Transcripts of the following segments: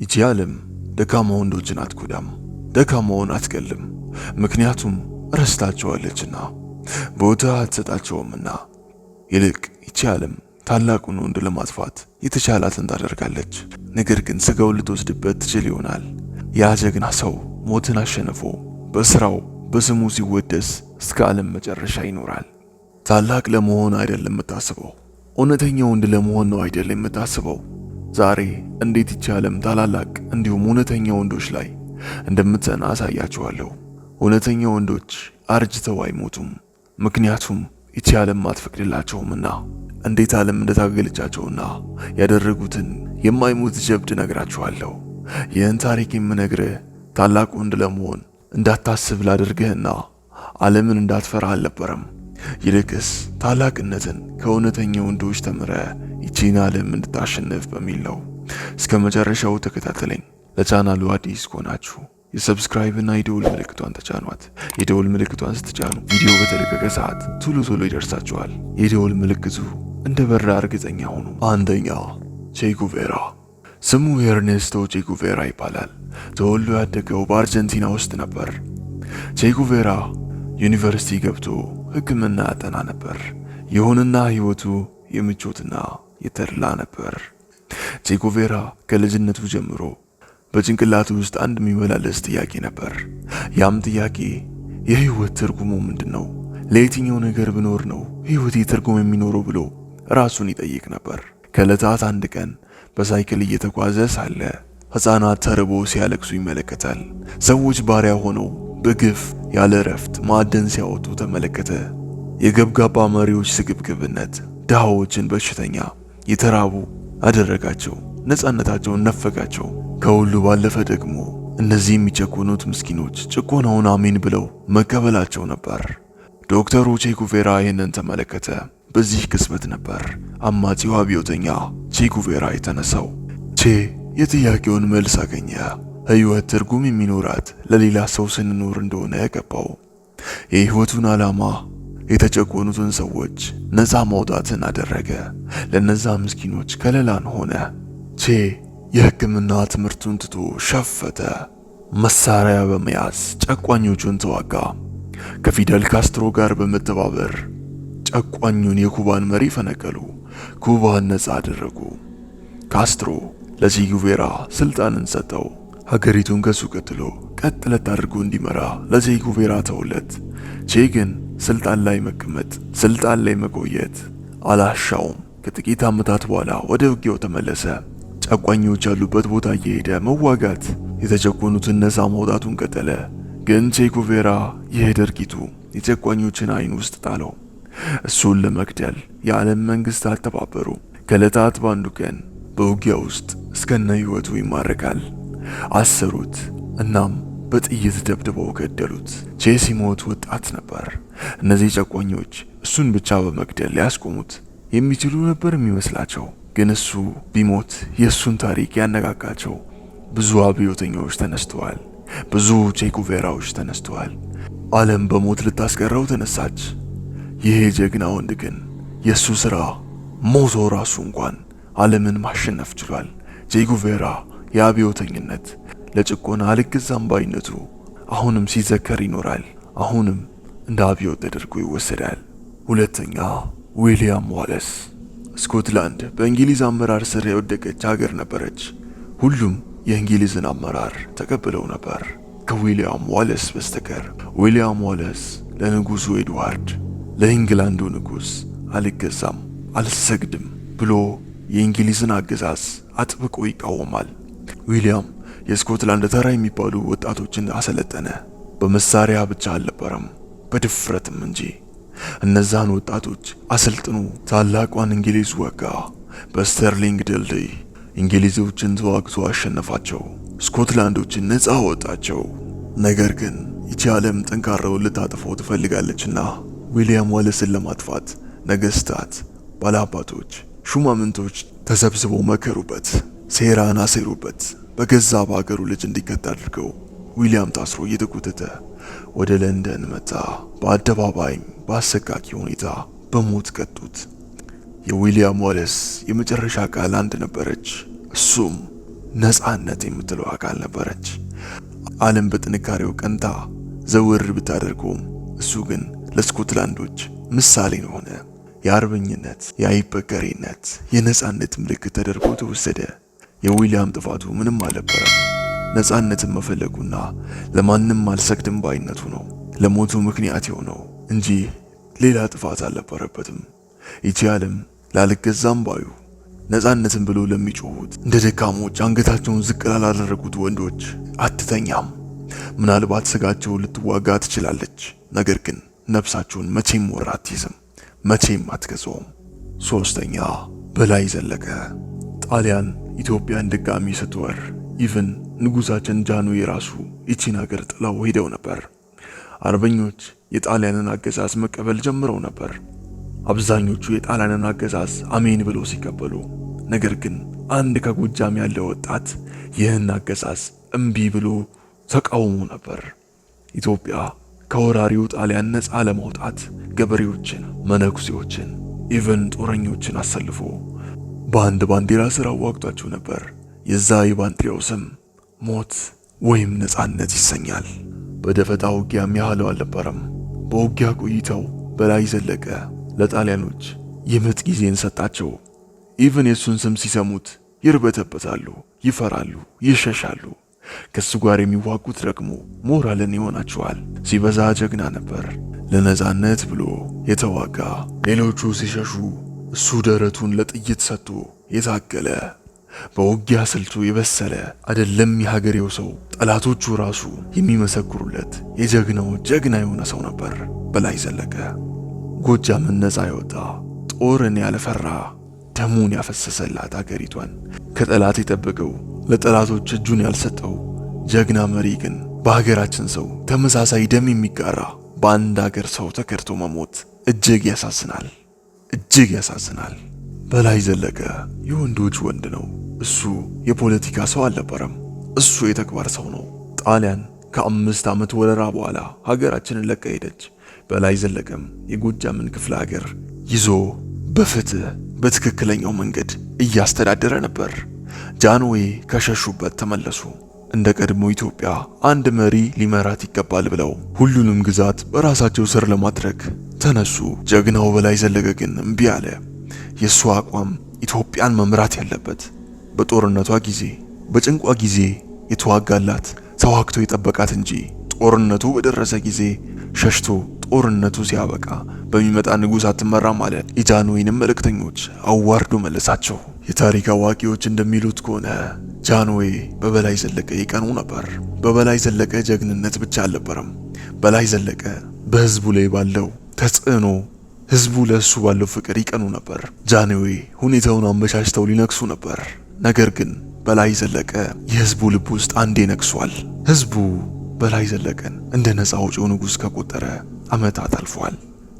ይቺ ዓለም ደካማ ወንዶችን አትጎዳም፣ ደካማውን አትገልም። ምክንያቱም ረስታቸዋለችና ቦታ አትሰጣቸውምና። ይልቅ ይቺ ዓለም ታላቁን ወንድ ለማጥፋት የተቻላትን ታደርጋለች። ነገር ግን ስጋውን ልትወስድበት ትችል ይሆናል። ያ ጀግና ሰው ሞትን አሸንፎ በስራው በስሙ ሲወደስ እስከ ዓለም መጨረሻ ይኖራል። ታላቅ ለመሆን አይደለም የምታስበው፣ እውነተኛ ወንድ ለመሆን ነው አይደለም የምታስበው። ዛሬ እንዴት ይቺ ዓለም ታላላቅ እንዲሁም እውነተኛ ወንዶች ላይ እንደምትጸና አሳያችኋለሁ። እውነተኛ ወንዶች አርጅተው አይሞቱም፣ ምክንያቱም ይቺ ዓለም አትፈቅድላቸውምና። እንዴት ዓለም እንደታገለቻቸውና ያደረጉትን የማይሞት ጀብድ ነግራችኋለሁ። ይህን ታሪክ የምነግርህ ታላቅ ወንድ ለመሆን እንዳታስብ ላደርግህና ዓለምን እንዳትፈራ አልነበረም። ይልቅስ ታላቅነትን ከእውነተኛ ወንዶች ተምረህ ይቺን ዓለም እንድታሸንፍ በሚል ነው። እስከ መጨረሻው ተከታተለኝ። ለቻናሉ አዲስ ከሆናችሁ የሰብስክራይብ እና የደውል ምልክቷን ተጫኗት። የደውል ምልክቷን ስትጫኑ ቪዲዮ በተለቀቀ ሰዓት ቶሎ ይደርሳችኋል። የደውል ምልክቱ እንደበራ እርግጠኛ ሁኑ። አንደኛ፣ ቼ ጉቬራ። ስሙ ኤርኔስቶ ቼ ጉቬራ ይባላል። ተወልዶ ያደገው በአርጀንቲና ውስጥ ነበር። ቼ ጉቬራ ዩኒቨርሲቲ ገብቶ ሕክምና ያጠና ነበር። ይሁንና ሕይወቱ የምቾትና የተድላ ነበር። ቼ ጉቬራ ከልጅነቱ ጀምሮ በጭንቅላቱ ውስጥ አንድ የሚመላለስ ጥያቄ ነበር። ያም ጥያቄ የህይወት ትርጉሙ ምንድነው? ለየትኛው ነገር ብኖር ነው ህይወቴ ትርጉም የሚኖረው ብሎ ራሱን ይጠይቅ ነበር። ከዕለታት አንድ ቀን በሳይክል እየተጓዘ ሳለ ሕፃናት ተርቦ ሲያለቅሱ ይመለከታል። ሰዎች ባሪያ ሆነው በግፍ ያለ እረፍት ማዕድን ሲያወጡ ተመለከተ። የገብጋባ መሪዎች ስግብግብነት ድሃዎችን በሽተኛ የተራቡ አደረጋቸው፣ ነፃነታቸውን ነፈጋቸው። ከሁሉ ባለፈ ደግሞ እነዚህ የሚጨቆኑት ምስኪኖች ጭቆናውን አሜን ብለው መቀበላቸው ነበር። ዶክተሩ ቼ ጉቬራ ይህንን ተመለከተ። በዚህ ቅጽበት ነበር አማጺው አብዮተኛ ቼ ጉቬራ የተነሳው። ቼ የጥያቄውን መልስ አገኘ። ህይወት ትርጉም የሚኖራት ለሌላ ሰው ስንኖር እንደሆነ ገባው። የህይወቱን ዓላማ የተጨቆኑትን ሰዎች ነፃ ማውጣትን አደረገ። ለነዛ ምስኪኖች ከለላን ሆነ። ቼ የሕክምና ትምህርቱን ትቶ ሸፈተ። መሳሪያ በመያዝ ጨቋኞቹን ተዋጋ። ከፊደል ካስትሮ ጋር በመተባበር ጨቋኙን የኩባን መሪ ፈነቀሉ። ኩባን ነፃ አደረጉ። ካስትሮ ለቼ ጉቬራ ስልጣንን ሰጠው። ሀገሪቱን ከሱ ቀጥሎ ቀጥለት አድርጎ እንዲመራ ለቼ ጉቬራ ተውለት። ቼ ግን ስልጣን ላይ መቀመጥ፣ ስልጣን ላይ መቆየት አላሻውም። ከጥቂት ዓመታት በኋላ ወደ ውጊያው ተመለሰ። ጨቋኞች ያሉበት ቦታ እየሄደ መዋጋት፣ የተጨቆኑትን ነፃ ማውጣቱን ቀጠለ። ግን ቼ ጉቬራ ይህ ድርጊቱ የጨቋኞችን አይን ውስጥ ጣለው። እሱን ለመግደል የዓለም መንግስታት ተባበሩ። ከዕለታት በአንዱ ቀን በውጊያ ውስጥ እስከነ ሕይወቱ ይማረካል። አሰሩት፣ እናም በጥይት ደብድበው ገደሉት። ቼ ሲሞት ወጣት ነበር። እነዚህ ጨቋኞች እሱን ብቻ በመግደል ሊያስቆሙት የሚችሉ ነበር የሚመስላቸው። ግን እሱ ቢሞት የእሱን ታሪክ ያነቃቃቸው ብዙ አብዮተኞች ተነስተዋል። ብዙ ቼ ጉቬራዎች ተነስተዋል። ዓለም በሞት ልታስቀረው ተነሳች። ይሄ ጀግና ወንድ ግን የእሱ ሥራ ሞቶ ራሱ እንኳን ዓለምን ማሸነፍ ችሏል። ቼ ጉቬራ የአብዮተኝነት ለጭቆና አልገዛም ባይነቱ አሁንም ሲዘከር ይኖራል። አሁንም እንደ አብዮት ተደርጎ ይወሰዳል። ሁለተኛ፣ ዊሊያም ዋለስ። ስኮትላንድ በእንግሊዝ አመራር ስር የወደቀች ሀገር ነበረች። ሁሉም የእንግሊዝን አመራር ተቀብለው ነበር ከዊሊያም ዋለስ በስተቀር። ዊሊያም ዋለስ ለንጉሱ ኤድዋርድ ለኢንግላንዱ ንጉስ አልገዛም፣ አልሰግድም ብሎ የእንግሊዝን አገዛዝ አጥብቆ ይቃወማል። ዊሊያም የስኮትላንድ ተራ የሚባሉ ወጣቶችን አሰለጠነ። በመሳሪያ ብቻ አልነበረም፣ በድፍረትም እንጂ። እነዛን ወጣቶች አሰልጥኖ ታላቋን እንግሊዝ ወጋ። በስተርሊንግ ድልድይ እንግሊዞችን ተዋግቶ አሸነፋቸው። ስኮትላንዶችን ነፃ ወጣቸው። ነገር ግን ይቺ ዓለም ጠንካራውን ልታጠፋው ትፈልጋለችና ዊሊያም ዋለስን ለማጥፋት ነገስታት፣ ባላባቶች፣ ሹማምንቶች ተሰብስበው መከሩበት፣ ሴራን አሴሩበት። በገዛ በአገሩ ልጅ እንዲቀጣ አድርገው ዊሊያም ታስሮ እየተጎተተ ወደ ለንደን መጣ። በአደባባይም በአሰቃቂ ሁኔታ በሞት ቀጡት። የዊሊያም ዋለስ የመጨረሻ ቃል አንድ ነበረች፣ እሱም ነፃነት የምትለው አካል ነበረች። ዓለም በጥንካሬው ቀንታ ዘወር ብታደርገውም እሱ ግን ለስኮትላንዶች ምሳሌ ሆነ። የአርበኝነት፣ የአይበገሬነት፣ የነፃነት ምልክት ተደርጎ ተወሰደ። የዊሊያም ጥፋቱ ምንም አልነበረም። ነፃነትን መፈለጉና ለማንም አልሰግድም ባይነቱ ነው ለሞቱ ምክንያት የሆነው እንጂ ሌላ ጥፋት አልነበረበትም። ይቺ ዓለም ላልገዛም ባዩ ነፃነትን ብሎ ለሚጮሁት እንደ ደካሞች አንገታቸውን ዝቅ ላላደረጉት ወንዶች አትተኛም። ምናልባት ስጋቸው ልትዋጋ ትችላለች፣ ነገር ግን ነፍሳቸውን መቼም ወራ አትይዝም፣ መቼም አትገዛውም። ሶስተኛ በላይ ዘለቀ። ጣሊያን ኢትዮጵያን ድጋሚ ስትወር ኢቭን ንጉሳችን ጃንሆይ ራሱ ይቺን ሀገር ጥለው ሄደው ነበር። አርበኞች የጣሊያንን አገዛዝ መቀበል ጀምረው ነበር። አብዛኞቹ የጣሊያንን አገዛዝ አሜን ብሎ ሲቀበሉ፣ ነገር ግን አንድ ከጎጃም ያለ ወጣት ይህን አገዛዝ እምቢ ብሎ ተቃውሞ ነበር። ኢትዮጵያ ከወራሪው ጣሊያን ነፃ ለማውጣት ገበሬዎችን፣ መነኩሴዎችን፣ ኢቭን ጦረኞችን አሰልፎ በአንድ ባንዲራ ስር አዋግቷቸው ነበር። የዛ የባንዲራው ስም ሞት ወይም ነፃነት ይሰኛል። በደፈጣ ውጊያም ያህለው አልነበረም። በውጊያ ቆይተው በላይ ዘለቀ ለጣሊያኖች የምጥ ጊዜን ሰጣቸው። ኢቭን የሱን ስም ሲሰሙት ይርበተበታሉ፣ ይፈራሉ፣ ይሸሻሉ። ከሱ ጋር የሚዋጉት ደግሞ ሞራልን ይሆናቸዋል። ሲበዛ ጀግና ነበር። ለነፃነት ብሎ የተዋጋ፣ ሌሎቹ ሲሸሹ እሱ ደረቱን ለጥይት ሰጥቶ የታገለ፣ በውጊያ ስልቱ የበሰለ አይደለም የሀገሬው ሰው ጠላቶቹ ራሱ የሚመሰክሩለት የጀግናው ጀግና የሆነ ሰው ነበር በላይ ዘለቀ። ጎጃምን ነፃ ያወጣ፣ ጦርን ያለፈራ፣ ደሙን ያፈሰሰላት ሀገሪቷን ከጠላት የጠበቀው፣ ለጠላቶች እጁን ያልሰጠው ጀግና መሪ ግን በሀገራችን ሰው ተመሳሳይ ደም የሚጋራ በአንድ ሀገር ሰው ተከድቶ መሞት እጅግ ያሳዝናል፣ እጅግ ያሳዝናል። በላይ ዘለቀ የወንዶች ወንድ ነው። እሱ የፖለቲካ ሰው አልነበረም። እሱ የተግባር ሰው ነው። ጣሊያን ከ5 ዓመት ወረራ በኋላ ሀገራችንን ለቃ ሄደች። በላይ ዘለቀም የጎጃምን ክፍለ ሀገር ይዞ በፍትህ በትክክለኛው መንገድ እያስተዳደረ ነበር። ጃንሆይ ከሸሹበት ተመለሱ። እንደ ቀድሞ ኢትዮጵያ አንድ መሪ ሊመራት ይገባል ብለው ሁሉንም ግዛት በራሳቸው ስር ለማድረግ ተነሱ። ጀግናው በላይ ዘለቀ ግን እምቢ አለ። የሱ አቋም ኢትዮጵያን መምራት ያለበት በጦርነቷ ጊዜ፣ በጭንቋ ጊዜ የተዋጋላት ተዋግቶ የጠበቃት እንጂ ጦርነቱ በደረሰ ጊዜ ሸሽቶ ጦርነቱ ሲያበቃ በሚመጣ ንጉሥ አትመራም አለ። የጃንሆይንም መልእክተኞች አዋርዶ መለሳቸው። የታሪክ አዋቂዎች እንደሚሉት ከሆነ ጃንሆይ በበላይ ዘለቀ ይቀኑ ነበር። በበላይ ዘለቀ ጀግንነት ብቻ አልነበረም። በላይ ዘለቀ በህዝቡ ላይ ባለው ተጽዕኖ፣ ህዝቡ ለሱ ባለው ፍቅር ይቀኑ ነበር። ጃንሆይ ሁኔታውን አመቻችተው ሊነክሱ ነበር። ነገር ግን በላይ ዘለቀ የህዝቡ ልብ ውስጥ አንዴ ነክሷል። ህዝቡ በላይ ዘለቀን እንደ ነፃ አውጪው ንጉሥ ከቆጠረ ዓመታት አልፏል።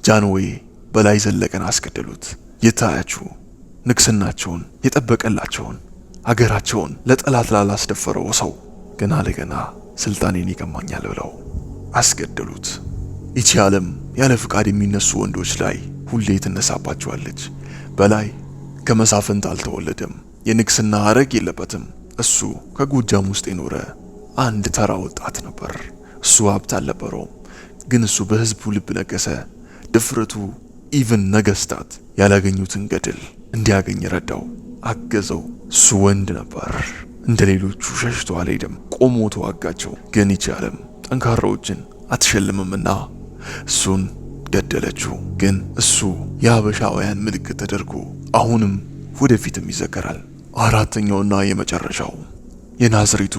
ጃንሆይ በላይ ዘለቀን አስገደሉት። ይታያችሁ ንግስናቸውን የጠበቀላቸውን ሀገራቸውን ለጠላት ላላስደፈረው ሰው ገና ለገና ስልጣኔን ይቀማኛል ብለው አስገደሉት። ይቺ ዓለም ያለ ፍቃድ የሚነሱ ወንዶች ላይ ሁሌ ትነሳባቸዋለች። በላይ ከመሳፍንት አልተወለደም። የንግስና ሐረግ የለበትም። እሱ ከጎጃም ውስጥ የኖረ አንድ ተራ ወጣት ነበር። እሱ ሀብት አልነበረውም፣ ግን እሱ በህዝቡ ልብ ነገሰ። ድፍረቱ ኢቭን ነገስታት ያላገኙትን ገድል እንዲያገኝ ረዳው፣ አገዘው። እሱ ወንድ ነበር። እንደ ሌሎቹ ሸሽቶ አልሄደም፣ ቆሞ ተዋጋቸው። ግን ይቺ ዓለም ጠንካራዎችን አትሸልምምና እሱን ገደለችው። ግን እሱ የሀበሻውያን ምልክት ተደርጎ አሁንም ወደፊትም ይዘከራል። አራተኛውና የመጨረሻው የናዝሬቱ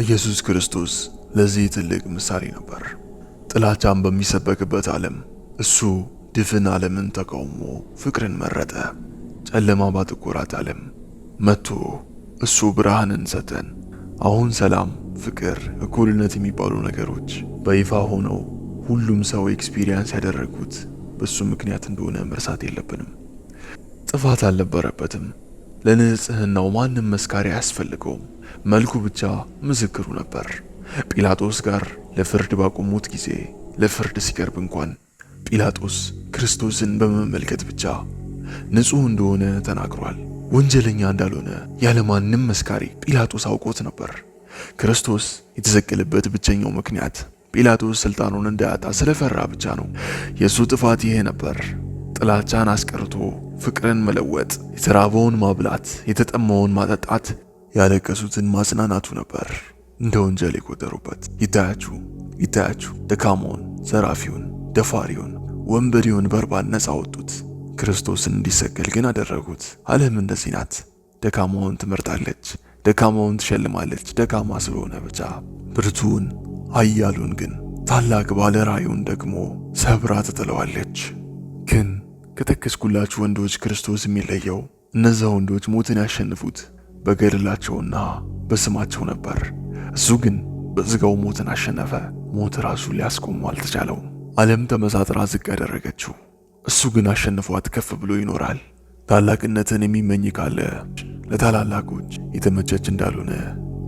ኢየሱስ ክርስቶስ ለዚህ ትልቅ ምሳሌ ነበር። ጥላቻን በሚሰበክበት ዓለም እሱ ድፍን ዓለምን ተቃውሞ ፍቅርን መረጠ። ጨለማ ባጠቆራት ዓለም መጥቶ እሱ ብርሃንን ሰጠን። አሁን ሰላም፣ ፍቅር፣ እኩልነት የሚባሉ ነገሮች በይፋ ሆነው ሁሉም ሰው ኤክስፒሪየንስ ያደረጉት በሱ ምክንያት እንደሆነ መርሳት የለብንም። ጥፋት አልነበረበትም። ለንጽህናው ማንም መስካሪ አያስፈልገውም። መልኩ ብቻ ምስክሩ ነበር። ጲላጦስ ጋር ለፍርድ ባቆሙት ጊዜ ለፍርድ ሲቀርብ እንኳን ጲላጦስ ክርስቶስን በመመልከት ብቻ ንጹህ እንደሆነ ተናግሯል። ወንጀለኛ እንዳልሆነ ያለማንም መስካሪ ጲላጦስ አውቆት ነበር። ክርስቶስ የተሰቀለበት ብቸኛው ምክንያት ጲላጦስ ስልጣኑን እንዳያጣ ስለፈራ ብቻ ነው። የሱ ጥፋት ይሄ ነበር። ጥላቻን አስቀርቶ ፍቅርን መለወጥ፣ የተራበውን ማብላት፣ የተጠማውን ማጠጣት፣ ያለቀሱትን ማጽናናቱ ነበር እንደ ወንጀል የቆጠሩበት። ይታያችሁ ደካማውን፣ ዘራፊውን፣ ደፋሪውን፣ ወንበዴውን በርባን ነፃ ወጡት። ክርስቶስን እንዲሰቀል ግን አደረጉት። ዓለም እንደዚህ ናት። ደካማውን ትመርጣለች፣ ደካማውን ትሸልማለች። ደካማ ስለሆነ ብቻ። ብርቱውን ኃያሉን ግን ታላቅ ባለ ራእዩን ደግሞ ሰብራ ትጥለዋለች። ግን ከጠቀስኩላችሁ ወንዶች ክርስቶስ የሚለየው እነዛ ወንዶች ሞትን ያሸንፉት በገድላቸውና በስማቸው ነበር። እሱ ግን በሥጋው ሞትን አሸነፈ። ሞት ራሱ ሊያስቆሙ አልተቻለውም። ዓለም ተመሳጥራ ዝቅ ያደረገችው፣ እሱ ግን አሸንፏት ከፍ ብሎ ይኖራል። ታላቅነትን የሚመኝ ካለ ለታላላቆች የተመቸች እንዳልሆነ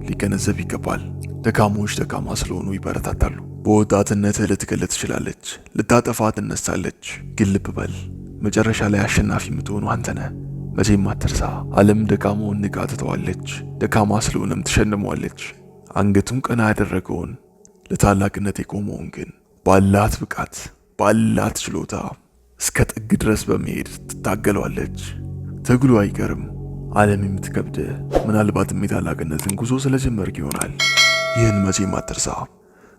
ሊገነዘብ ይገባል። ደካሞች ደካማ ስለሆኑ ይበረታታሉ። በወጣትነትህ ልትገል ትችላለች፣ ልታጠፋ ትነሳለች። ግን ልብ በል መጨረሻ ላይ አሸናፊ የምትሆኑ አንተ ነህ። መቼም አትርሳ። ዓለም ደካማውን ንቃ ትተዋለች፣ ደካማ ስለሆነም ትሸልመዋለች። አንገቱን ቀና ያደረገውን ለታላቅነት የቆመውን ግን ባላት ብቃት ባላት ችሎታ እስከ ጥግ ድረስ በመሄድ ትታገለዋለች። ትግሉ አይቀርም። ዓለም የምትከብድ ምናልባትም የታላቅነትን ጉዞ ስለጀመርክ ይሆናል። ይህን መቼም አትርሳ።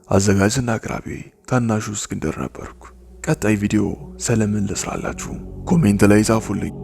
አዘጋጅና አቅራቢ ታናሹ እስክንድር ነበርኩ። ቀጣይ ቪዲዮ ስለምን ልስራላችሁ ኮሜንት ላይ ጻፉልኝ።